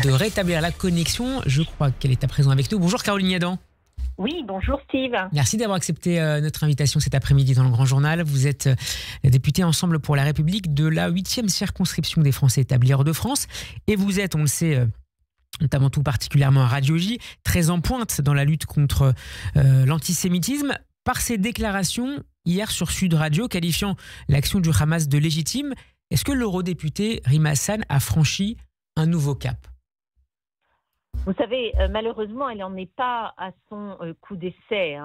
de rétablir la connexion. Je crois qu'elle est à présent avec nous. Bonjour Caroline Yadan. Oui, bonjour Steve. Merci d'avoir accepté notre invitation cet après-midi dans le Grand Journal. Vous êtes député Ensemble pour la République de la 8e circonscription des Français établis hors de France. Et vous êtes, on le sait, notamment tout particulièrement à Radio J, très en pointe dans la lutte contre l'antisémitisme. Par ses déclarations hier sur Sud Radio, qualifiant l'action du Hamas de légitime, est-ce que l'eurodéputé Rima Hassan a franchi un nouveau cap ? Vous savez, malheureusement, elle n'en est pas à son coup d'essai.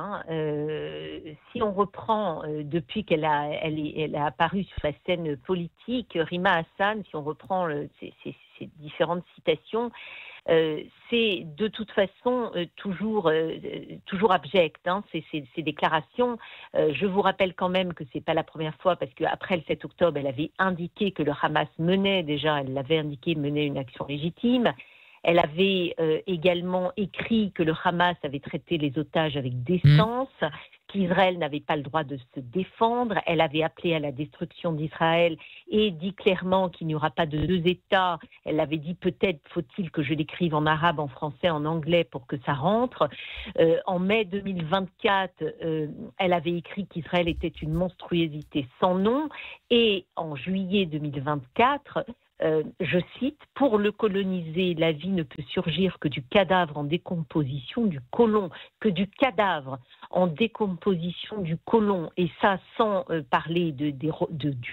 Si on reprend depuis qu'elle a apparu sur la scène politique, Rima Hassan, si on reprend ses différentes citations, c'est de toute façon toujours abject, ces déclarations. Je vous rappelle quand même que c'est pas la première fois, parce qu'après le 7 octobre, elle avait indiqué que le Hamas menait une action légitime. Elle avait également écrit que le Hamas avait traité les otages avec décence, qu'Israël n'avait pas le droit de se défendre. Elle avait appelé à la destruction d'Israël et dit clairement qu'il n'y aura pas de deux États. Elle avait dit peut-être faut-il que je l'écrive en arabe, en français, en anglais pour que ça rentre. En mai 2024, elle avait écrit qu'Israël était une monstruosité sans nom. Et en juillet 2024, je cite, « Pour le coloniser, la vie ne peut surgir que du cadavre en décomposition du côlon, que du cadavre en décomposition du côlon. » Et ça, sans parler du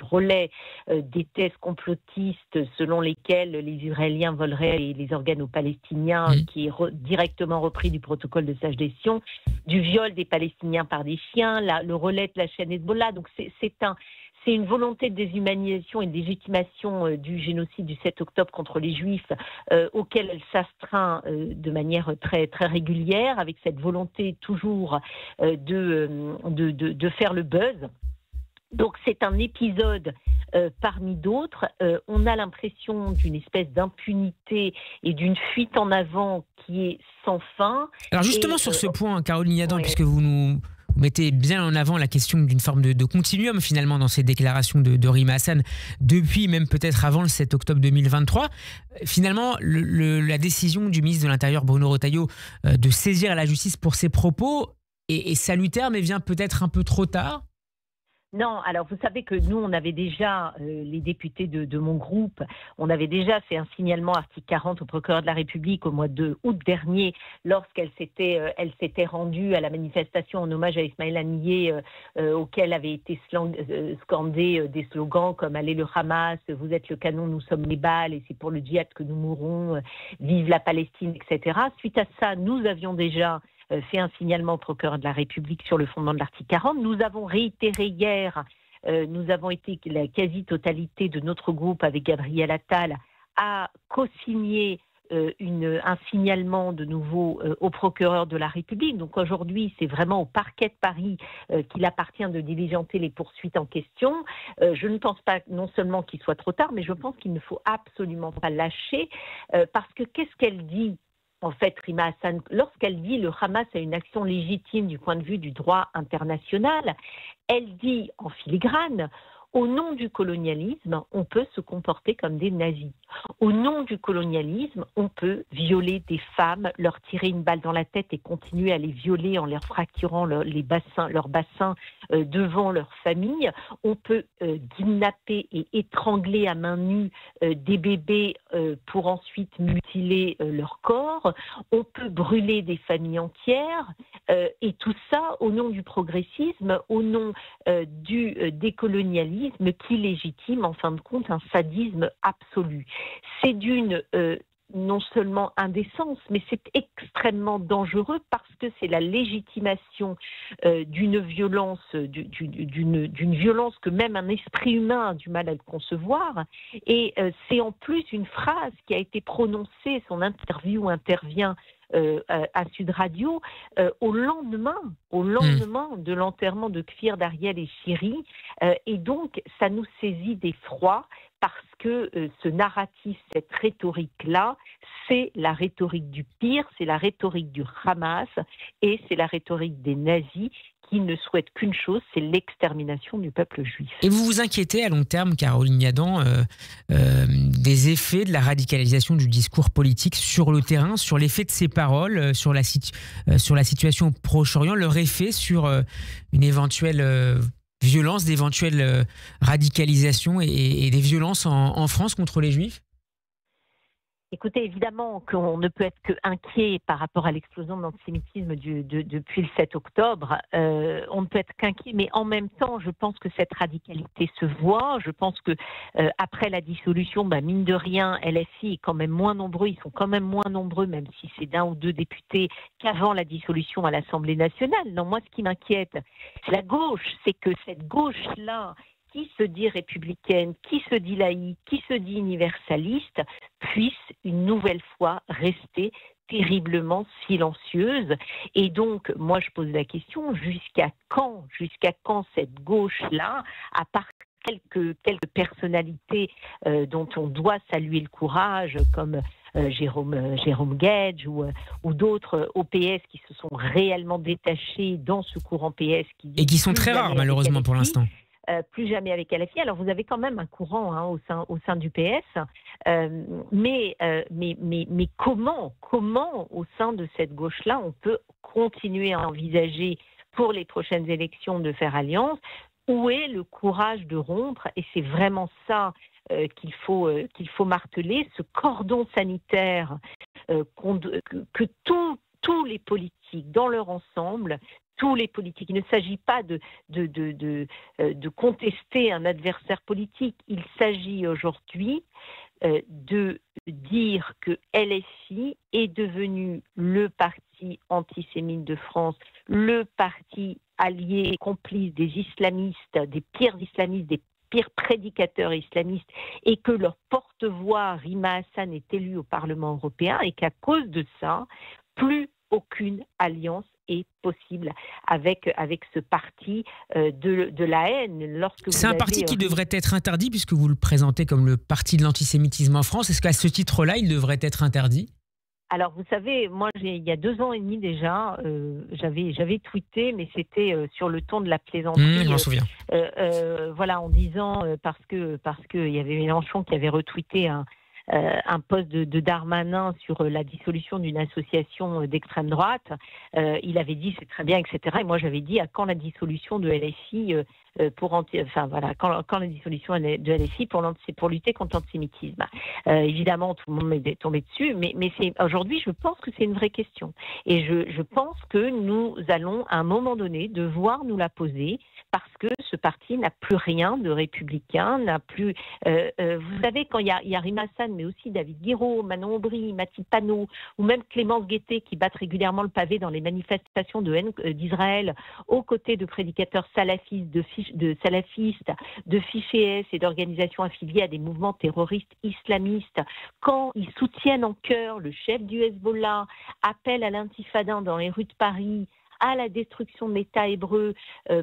relais des thèses complotistes selon lesquelles les Israéliens voleraient les organes aux Palestiniens, qui est directement repris du protocole de Sage des Sions, du viol des Palestiniens par des chiens, le relais de la chaîne Hezbollah. Donc c'est une volonté de déshumanisation et de légitimation du génocide du 7 octobre contre les Juifs auquel elle s'astreint de manière très, très régulière, avec cette volonté toujours de faire le buzz. Donc c'est un épisode parmi d'autres. On a l'impression d'une espèce d'impunité et d'une fuite en avant qui est sans fin. Alors justement sur ce point, Caroline Yadan, puisque vous mettez bien en avant la question d'une forme de continuum finalement dans ces déclarations de Rima Hassan, depuis même peut-être avant le 7 octobre 2023. Finalement, la décision du ministre de l'Intérieur Bruno Retailleau de saisir la justice pour ses propos est salutaire, mais vient peut-être un peu trop tard. Non, alors vous savez que nous, on avait déjà, les députés de mon groupe, on avait déjà fait un signalement article 40 au procureur de la République au mois de août dernier, lorsqu'elle s'était rendue à la manifestation en hommage à Ismaël Haniyeh, auquel avaient été scandés des slogans comme « Allez le Hamas, vous êtes le canon, nous sommes les balles, et c'est pour le djihad que nous mourrons, vive la Palestine, etc. » Suite à ça, nous avions déjà fait un signalement au procureur de la République sur le fondement de l'article 40. Nous avons réitéré hier, nous avons été, la quasi-totalité de notre groupe avec Gabriel Attal, à co-signer un signalement de nouveau au procureur de la République. Donc aujourd'hui, c'est vraiment au parquet de Paris qu'il appartient de diligenter les poursuites en question. Je ne pense pas non seulement qu'il soit trop tard, mais je pense qu'il ne faut absolument pas lâcher, parce que qu'est-ce qu'elle dit ? En fait, Rima Hassan, lorsqu'elle dit le Hamas a une action légitime du point de vue du droit international, elle dit en filigrane, au nom du colonialisme, on peut se comporter comme des nazis. Au nom du colonialisme, on peut violer des femmes, leur tirer une balle dans la tête et continuer à les violer en leur fracturant leurs bassins devant leur famille. On peut kidnapper et étrangler à main nue des bébés pour ensuite mutiler leur corps. On peut brûler des familles entières. Et tout ça au nom du progressisme, au nom du décolonialisme qui légitime en fin de compte un sadisme absolu. C'est d'une non seulement indécence, mais c'est extrêmement dangereux parce que c'est la légitimation d'une violence, d'une violence que même un esprit humain a du mal à le concevoir. Et c'est en plus une phrase qui a été prononcée, son interview intervient à Sud Radio, au lendemain de l'enterrement de Kfir, d'Ariel et Chiri. Et donc, ça nous saisit d'effroi parce que ce narratif, cette rhétorique-là, c'est la rhétorique du pire, c'est la rhétorique du Hamas et c'est la rhétorique des nazis qui ne souhaite qu'une chose, c'est l'extermination du peuple juif. Et vous vous inquiétez à long terme, Caroline Yadan, des effets de la radicalisation du discours politique sur le terrain, sur l'effet de ces paroles, sur la situation au Proche-Orient, leur effet sur une éventuelle violence, d'éventuelles radicalisations et des violences en France contre les Juifs? Écoutez, évidemment qu'on ne peut être qu'inquiet par rapport à l'explosion de l'antisémitisme depuis le 7 octobre. On ne peut être qu'inquiet, mais en même temps, je pense que cette radicalité se voit. Je pense que après la dissolution, mine de rien, LFI est quand même moins nombreux. Ils sont quand même moins nombreux, même si c'est d'un ou deux députés, qu'avant la dissolution à l'Assemblée nationale. Non, moi, ce qui m'inquiète, c'est la gauche. C'est que cette gauche-là, qui se dit républicaine, qui se dit laïque, qui se dit universaliste, puisse une nouvelle fois rester terriblement silencieuse. Et donc, moi, je pose la question, jusqu'à quand cette gauche-là, à part quelques personnalités dont on doit saluer le courage, comme Jérôme Guedj ou d'autres au PS qui se sont réellement détachés dans ce courant PS. Et qui sont très rares, malheureusement, pour l'instant. Plus jamais avec LFI. Alors, vous avez quand même un courant au sein du PS, mais comment, au sein de cette gauche-là, on peut continuer à envisager pour les prochaines élections de faire alliance? Où est le courage de rompre? Et c'est vraiment ça qu'il faut marteler, ce cordon sanitaire que tous les politiques, dans leur ensemble, tous les politiques. Il ne s'agit pas de contester un adversaire politique. Il s'agit aujourd'hui de dire que LFI est devenu le parti antisémite de France, le parti allié et complice des islamistes, des pires prédicateurs islamistes, et que leur porte-voix, Rima Hassan, est élue au Parlement européen, et qu'à cause de ça, plus aucune alliance est possible avec ce parti de la haine. C'est un parti qui devrait être interdit, puisque vous le présentez comme le parti de l'antisémitisme en France. Est-ce qu'à ce titre-là, il devrait être interdit ? Alors, vous savez, moi, il y a 2 ans et demi déjà, j'avais tweeté, mais c'était sur le ton de la plaisanterie. Je m'en souviens. Voilà, en disant, parce que il y avait Mélenchon qui avait retweeté un post de Darmanin sur la dissolution d'une association d'extrême droite. Il avait dit c'est très bien, etc. Et moi j'avais dit à quand la dissolution de LFI quand la dissolution de LFI pour lutter contre l'antisémitisme. Évidemment, tout le monde m'est tombé dessus, mais aujourd'hui, je pense que c'est une vraie question. Et je pense que nous allons, à un moment donné, devoir nous la poser, parce que ce parti n'a plus rien de républicain, n'a plus... vous savez, quand il y a Rima Hassan, mais aussi David Guiraud, Manon Aubry, Mathilde Panot, ou même Clémence Guettet, qui battent régulièrement le pavé dans les manifestations de haine d'Israël, aux côtés de prédicateurs salafistes, de fichés et d'organisations affiliées à des mouvements terroristes islamistes, quand ils soutiennent en chœur le chef du Hezbollah, appellent à l'intifada dans les rues de Paris, à la destruction de l'État hébreu,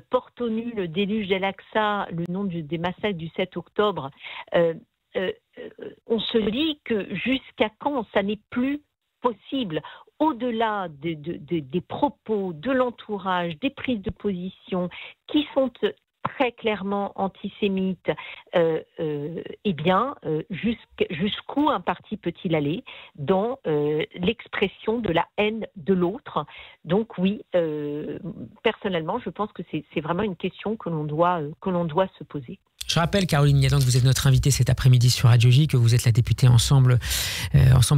porte au nu le déluge d'Al-Aqsa, le nom des massacres du 7 octobre, on se dit que jusqu'à quand ça n'est plus possible, au-delà des propos, de l'entourage, des prises de position qui sont très clairement antisémites, jusqu'où un parti peut-il aller dans l'expression de la haine de l'autre? Donc oui, personnellement, je pense que c'est vraiment une question que l'on doit se poser. Je rappelle, Caroline Yadan, que vous êtes notre invitée cet après-midi sur Radio J, que vous êtes la députée Ensemble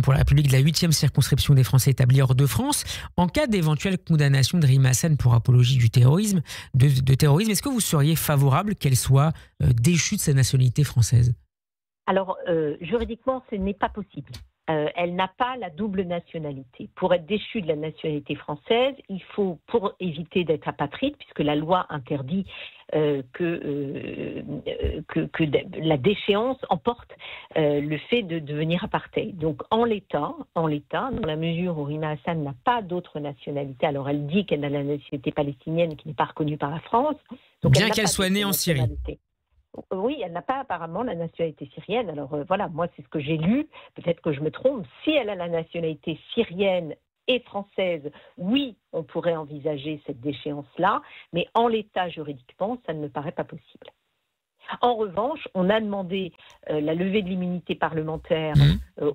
pour la République de la 8e circonscription des Français établis hors de France. En cas d'éventuelle condamnation de Rima Hassan pour apologie du terrorisme, de terrorisme, est-ce que vous seriez favorable qu'elle soit déchue de sa nationalité française ? Alors, juridiquement, ce n'est pas possible. Elle n'a pas la double nationalité. Pour être déchue de la nationalité française, il faut, pour éviter d'être apatride, puisque la loi interdit que la déchéance emporte le fait de devenir apartheid. Donc en l'état, dans la mesure où Rima Hassan n'a pas d'autre nationalité, alors elle dit qu'elle a la nationalité palestinienne qui n'est pas reconnue par la France. Donc bien qu'elle soit née en Syrie. Oui, elle n'a pas apparemment la nationalité syrienne. Alors voilà, moi c'est ce que j'ai lu, peut-être que je me trompe. Si elle a la nationalité syrienne et française, oui, on pourrait envisager cette déchéance-là, mais en l'état juridiquement, ça ne me paraît pas possible. En revanche, on a demandé la levée de l'immunité parlementaire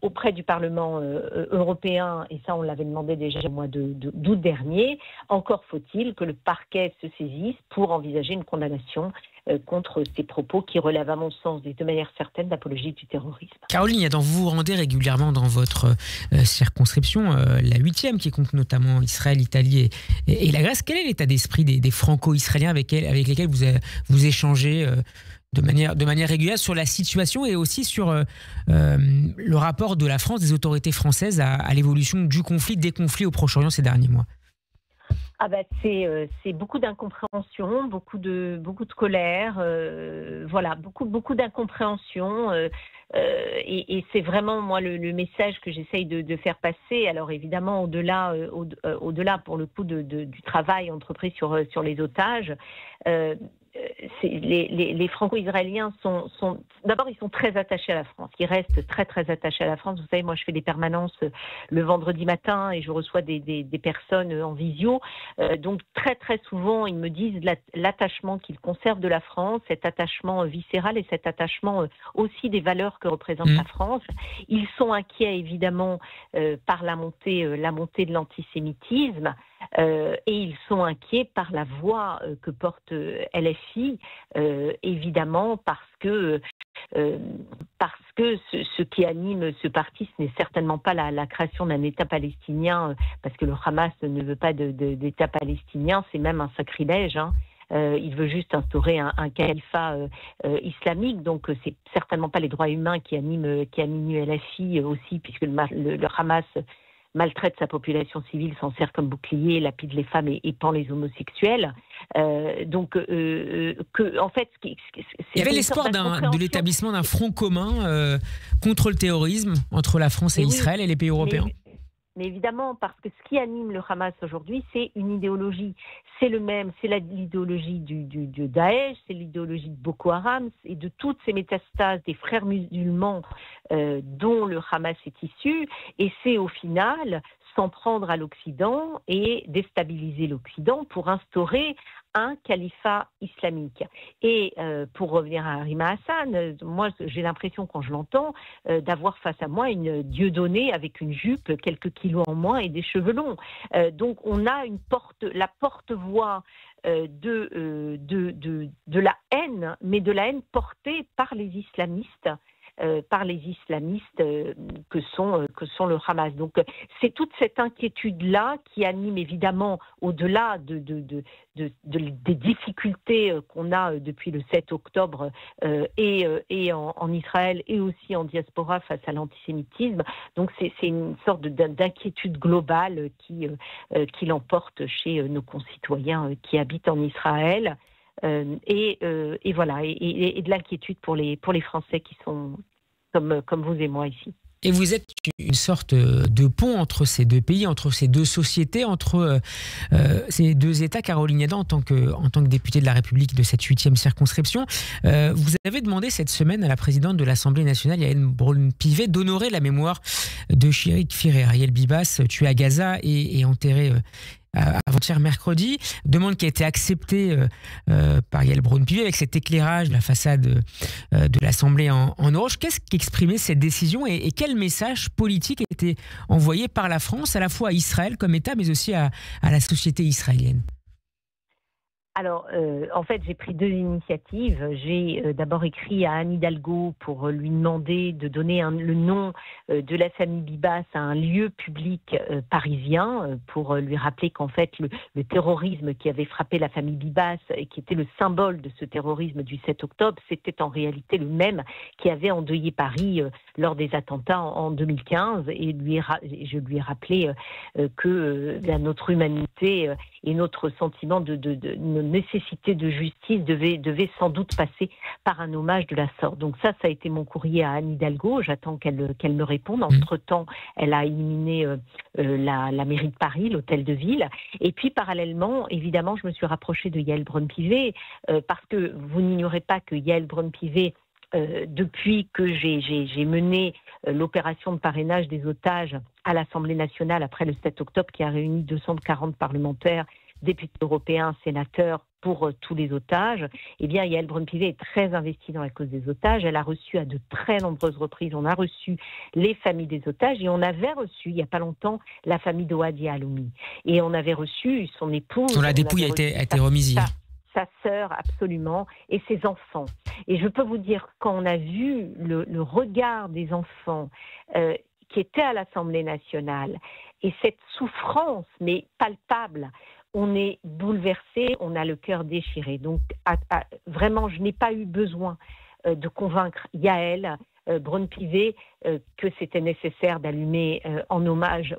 auprès du Parlement européen, et ça on l'avait demandé déjà au mois d'août dernier. Encore faut-il que le parquet se saisisse pour envisager une condamnation contre ces propos qui relèvent à mon sens de manière certaine d'apologie du terrorisme. Caroline Yadan, vous vous rendez régulièrement dans votre circonscription, la 8e, qui compte notamment Israël, l'Italie et la Grèce. Quel est l'état d'esprit des franco-israéliens avec lesquels vous échangez de manière régulière sur la situation et aussi sur le rapport de la France, des autorités françaises à l'évolution du conflit, des conflits au Proche-Orient ces derniers mois? C'est beaucoup d'incompréhension, beaucoup de colère, voilà, beaucoup d'incompréhension. Et c'est vraiment, moi, le message que j'essaye de faire passer. Alors, évidemment, au-delà pour le coup, du travail entrepris sur les otages, les franco-israéliens sont d'abord, ils sont très attachés à la France. Ils restent très, très attachés à la France. Vous savez, moi, je fais des permanences le vendredi matin et je reçois des personnes en visio. Donc, très, très souvent, ils me disent l'attachement qu'ils conservent de la France, cet attachement viscéral et cet attachement aussi des valeurs que représente la France. Ils sont inquiets, évidemment, par la montée de l'antisémitisme. Et ils sont inquiets par la voix que porte LFI, évidemment parce que ce qui anime ce parti, ce n'est certainement pas la création d'un État palestinien, parce que le Hamas ne veut pas d'État palestinien, c'est même un sacrilège. Il veut juste instaurer un califat islamique, donc c'est certainement pas les droits humains qui animent LFI aussi, puisque le Hamas maltraite sa population civile, s'en sert comme bouclier, lapide les femmes et pend les homosexuels. En fait, il y avait l'espoir de l'établissement d'un front commun contre le terrorisme entre la France et Israël et les pays européens. Mais évidemment, parce que ce qui anime le Hamas aujourd'hui, c'est une idéologie. C'est l'idéologie du Daesh, c'est l'idéologie de Boko Haram et de toutes ces métastases des frères musulmans dont le Hamas est issu. Et c'est au final s'en prendre à l'Occident et déstabiliser l'Occident pour instaurer un califat islamique. Et pour revenir à Rima Hassan, moi j'ai l'impression quand je l'entends d'avoir face à moi une dieudonnée avec une jupe, quelques kilos en moins et des cheveux longs. Donc on a la porte-voix de la haine, mais de la haine portée par les islamistes. Que sont le Hamas. Donc c'est toute cette inquiétude-là qui anime évidemment au-delà des difficultés qu'on a depuis le 7 octobre et en Israël et aussi en diaspora face à l'antisémitisme. Donc c'est une sorte d'inquiétude globale qui l'emporte chez nos concitoyens qui habitent en Israël. Et voilà, et de l'inquiétude pour les Français qui sont comme vous et moi ici. Et vous êtes une sorte de pont entre ces deux pays, entre ces deux sociétés, entre ces deux États. Caroline Yadan, en tant que députée de la République de cette 8e circonscription, vous avez demandé cette semaine à la présidente de l'Assemblée nationale, Yael Braun-Pivet, d'honorer la mémoire de Chéric Fir et Ariel Bibas, tués à Gaza et enterrés avant-hier mercredi, demande qui a été acceptée par Yael Braun-Pivet avec cet éclairage de la façade de l'Assemblée en orange. Qu'est-ce qu'exprimait cette décision et quel message politique était envoyé par la France à la fois à Israël comme État mais aussi à la société israélienne? Alors, en fait, j'ai pris deux initiatives. J'ai d'abord écrit à Anne Hidalgo pour lui demander de donner le nom de la famille Bibas à un lieu public parisien pour lui rappeler qu'en fait, le terrorisme qui avait frappé la famille Bibas et qui était le symbole de ce terrorisme du 7 octobre, c'était en réalité le même qui avait endeuillé Paris lors des attentats en 2015. Et je lui ai rappelé que notre humanité et notre sentiment de nécessité de justice devait sans doute passer par un hommage de la sorte. Donc ça a été mon courrier à Anne Hidalgo. J'attends qu'elle me réponde. Entre-temps, elle a éliminé la mairie de Paris, l'hôtel de ville. Et puis, parallèlement, évidemment, je me suis rapprochée de Yael Braun-Pivet parce que vous n'ignorez pas que Yael Braun-Pivet, depuis que j'ai mené l'opération de parrainage des otages à l'Assemblée nationale après le 7 octobre qui a réuni 240 parlementaires, députés européens, sénateurs pour tous les otages. Eh bien, Yael Braun-Pivet est très investie dans la cause des otages. Elle a reçu à de très nombreuses reprises, on a reçu les familles des otages et on avait reçu, il n'y a pas longtemps, la famille d'Ouadi Aloumi. Et on avait reçu son épouse. La dépouille a été remise hier. Sa sœur, absolument, et ses enfants. Et je peux vous dire, quand on a vu le regard des enfants qui étaient à l'Assemblée nationale, et cette souffrance, mais palpable, on est bouleversé, on a le cœur déchiré. Donc, vraiment, je n'ai pas eu besoin de convaincre Yael Braun-Pivet que c'était nécessaire d'allumer en hommage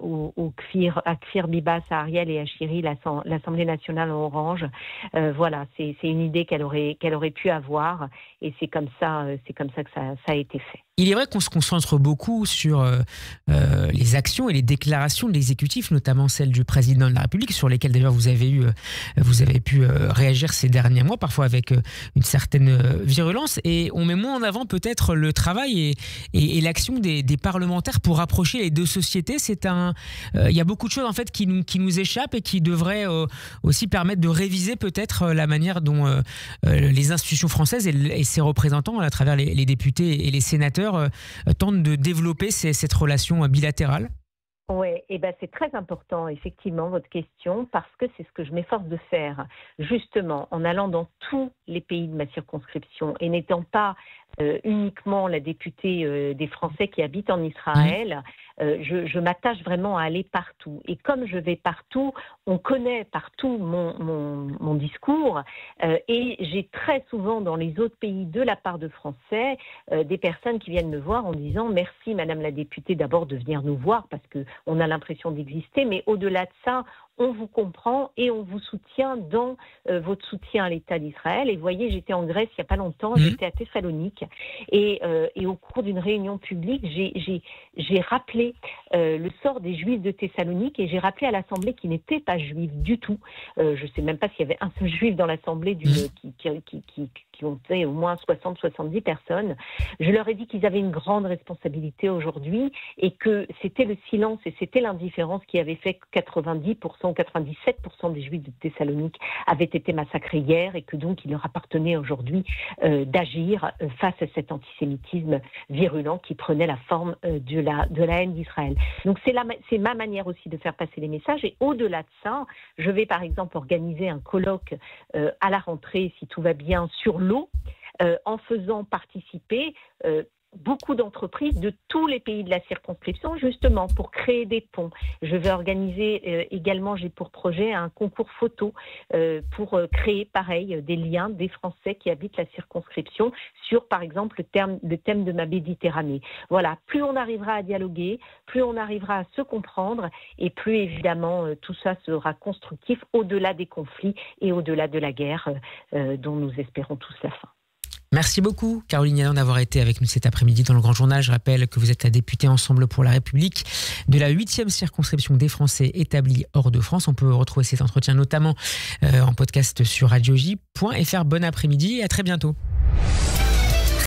à Kfir Bibas, à Ariel et à Chiri l'Assemblée nationale en orange. Voilà, c'est une idée qu'elle aurait pu avoir et c'est comme ça que ça a été fait. Il est vrai qu'on se concentre beaucoup sur les actions et les déclarations de l'exécutif, notamment celles du président de la République, sur lesquelles d'ailleurs vous avez pu réagir ces derniers mois, parfois avec une certaine virulence, et on met moins en avant peut-être le travail et l'action des parlementaires pour rapprocher les deux sociétés. Il y a beaucoup de choses en fait qui nous échappent et qui devraient aussi permettre de réviser peut-être la manière dont les institutions françaises et ses représentants, à travers les députés et les sénateurs, tentent de développer cette relation bilatérale. Oui, c'est très important, effectivement, votre question, parce que c'est ce que je m'efforce de faire, justement, en allant dans tous les pays de ma circonscription et n'étant pas uniquement la députée des Français qui habitent en Israël. Je m'attache vraiment à aller partout. Et comme je vais partout, on connaît partout mon discours. Et j'ai très souvent dans les autres pays, de la part de Français, des personnes qui viennent me voir en disant « Merci Madame la députée d'abord de venir nous voir parce qu'on a l'impression d'exister, mais au-delà de ça, on vous comprend et on vous soutient dans votre soutien à l'État d'Israël. » Et vous voyez, j'étais en Grèce il n'y a pas longtemps, j'étais à Thessalonique et au cours d'une réunion publique, j'ai rappelé le sort des Juifs de Thessalonique et j'ai rappelé à l'Assemblée qu'ils n'étaient pas juifs du tout. Je ne sais même pas s'il y avait un seul juif dans l'Assemblée qui comptait au moins 60-70 personnes. Je leur ai dit qu'ils avaient une grande responsabilité aujourd'hui et que c'était le silence et c'était l'indifférence qui avait fait que 90%, 97% des Juifs de Thessalonique avaient été massacrés hier et que donc il leur appartenait aujourd'hui d'agir face à cet antisémitisme virulent qui prenait la forme de la haine d'Israël. Donc c'est ma manière aussi de faire passer les messages et au-delà de ça, je vais par exemple organiser un colloque à la rentrée, si tout va bien, sur l'eau, en faisant participer beaucoup d'entreprises de tous les pays de la circonscription, justement, pour créer des ponts. Je vais organiser également, j'ai pour projet un concours photo pour créer, pareil, des liens des Français qui habitent la circonscription sur, par exemple, le thème de ma Méditerranée. Voilà, plus on arrivera à dialoguer, plus on arrivera à se comprendre et plus, évidemment, tout ça sera constructif au-delà des conflits et au-delà de la guerre dont nous espérons tous la fin. Merci beaucoup, Caroline Yalan, d'avoir été avec nous cet après-midi dans le Grand Journal. Je rappelle que vous êtes la députée Ensemble pour la République de la 8e circonscription des Français établis hors de France. On peut retrouver cet entretien notamment en podcast sur radioj.fr. Bon après-midi et à très bientôt.